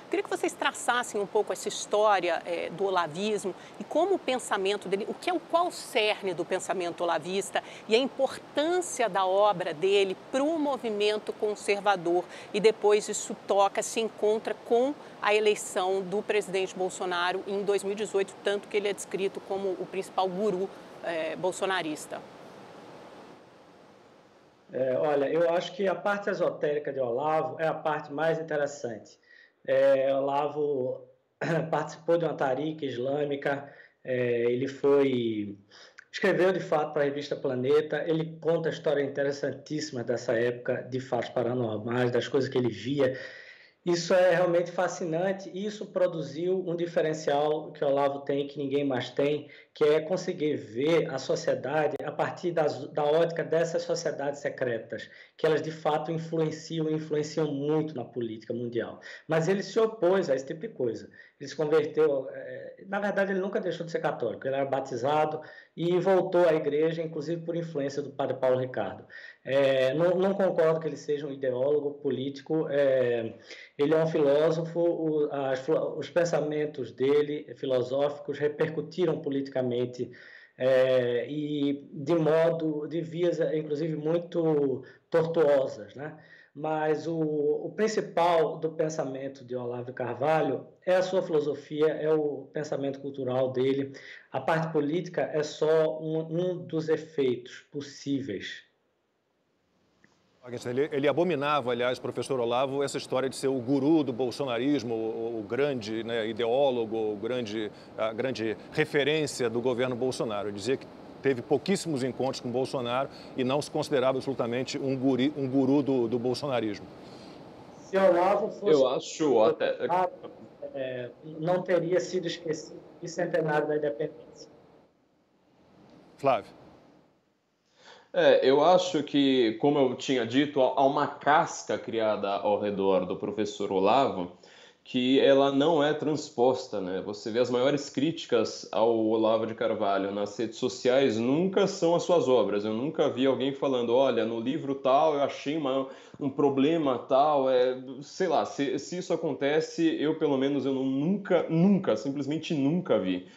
Queria que vocês traçassem um pouco essa história do olavismo e como o pensamento dele, qual o cerne do pensamento olavista e a importância da obra dele para o movimento conservador. E depois isso se encontra com a eleição do presidente Bolsonaro em 2018, tanto que ele é descrito como o principal guru bolsonarista. Olha, eu acho que a parte esotérica de Olavo é a parte mais interessante. Olavo participou de uma tariqa islâmica, ele escreveu de fato para a revista Planeta, ele conta a história interessantíssima dessa época de fatos paranormais, das coisas que ele via. Isso é realmente fascinante e isso produziu um diferencial que o Olavo tem, que ninguém mais tem, que é conseguir ver a sociedade a partir da ótica dessas sociedades secretas, que elas de fato influenciam muito na política mundial. Mas ele se opôs a esse tipo de coisa. Ele se converteu, na verdade ele nunca deixou de ser católico, ele era batizado e voltou à igreja, inclusive por influência do padre Paulo Ricardo. Não concordo que ele seja um ideólogo político, ele é um filósofo, os pensamentos dele, filosóficos, repercutiram politicamente e de vias, inclusive, muito tortuosas, né? Mas o principal do pensamento de Olavo de Carvalho é a sua filosofia, é o pensamento cultural dele. A parte política é só um dos efeitos possíveis. Ele abominava, aliás, professor Olavo, essa história de ser o guru do bolsonarismo, o grande, né, ideólogo, a grande referência do governo Bolsonaro. Ele dizia que teve pouquíssimos encontros com Bolsonaro e não se considerava absolutamente um guru do bolsonarismo. Se Olavo fosse... Eu acho até... não teria sido esquecido o bicentenário da independência. Flávio. Eu acho que, como eu tinha dito, há uma casca criada ao redor do professor Olavo que ela não é transposta, né? Você vê as maiores críticas ao Olavo de Carvalho nas redes sociais nunca são as suas obras. Eu nunca vi alguém falando, olha, no livro tal eu achei um problema tal, sei lá, se isso acontece, pelo menos eu nunca, simplesmente nunca vi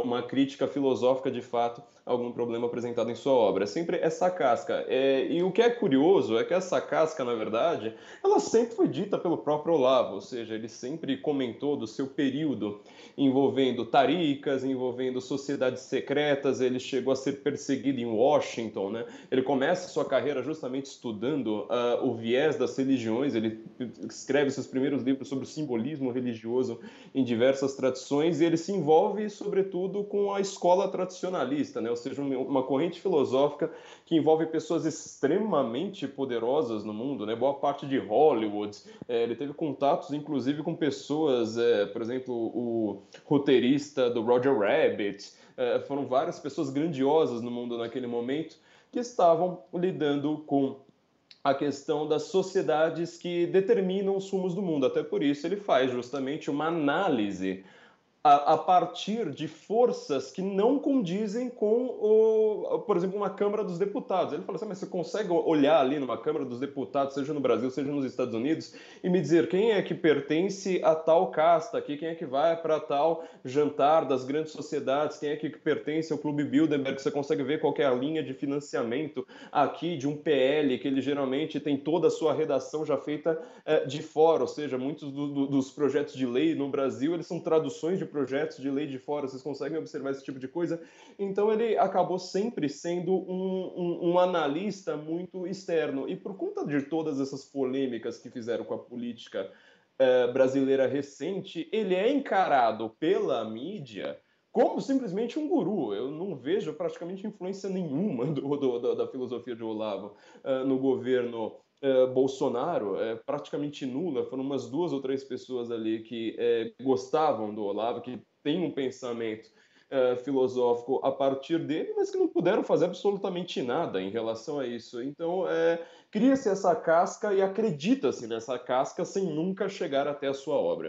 uma crítica filosófica de fato a algum problema apresentado em sua obra. É sempre essa casca. E o que é curioso é que essa casca, na verdade, ela sempre foi dita pelo próprio Olavo, ou seja, ele sempre comentou do seu período envolvendo taricas, envolvendo sociedades secretas, ele chegou a ser perseguido em Washington, né? Ele começa sua carreira justamente estudando o viés das religiões, ele escreve seus primeiros livros sobre o simbolismo religioso em diversas tradições e ele se envolve, sobretudo, com a escola tradicionalista, né? Ou seja, uma corrente filosófica que envolve pessoas extremamente poderosas no mundo, né? Boa parte de Hollywood. Ele teve contatos, inclusive, com pessoas, por exemplo, o roteirista do Roger Rabbit. Foram várias pessoas grandiosas no mundo naquele momento que estavam lidando com a questão das sociedades que determinam os rumos do mundo. Até por isso ele faz justamente uma análise a partir de forças que não condizem com, por exemplo, uma Câmara dos Deputados. Ele fala assim, mas você consegue olhar ali numa Câmara dos Deputados, seja no Brasil, seja nos Estados Unidos, e me dizer quem é que pertence a tal casta aqui, quem é que vai para tal jantar das grandes sociedades, quem é que pertence ao Clube Bilderberg, você consegue ver qual é a linha de financiamento aqui de um PL, que ele geralmente tem toda a sua redação já feita de fora, ou seja, muitos dos projetos de lei no Brasil, eles são traduções de projetos de lei de fora, vocês conseguem observar esse tipo de coisa? Então ele acabou sempre sendo um analista muito externo, e por conta de todas essas polêmicas que fizeram com a política brasileira recente, ele é encarado pela mídia como simplesmente um guru. Eu não vejo praticamente influência nenhuma da filosofia de Olavo no governo Bolsonaro, praticamente nula. Foram umas 2 ou 3 pessoas ali que gostavam do Olavo, que têm um pensamento filosófico a partir dele, mas que não puderam fazer absolutamente nada em relação a isso. Então, cria-se essa casca e acredita-se nessa casca sem nunca chegar até a sua obra.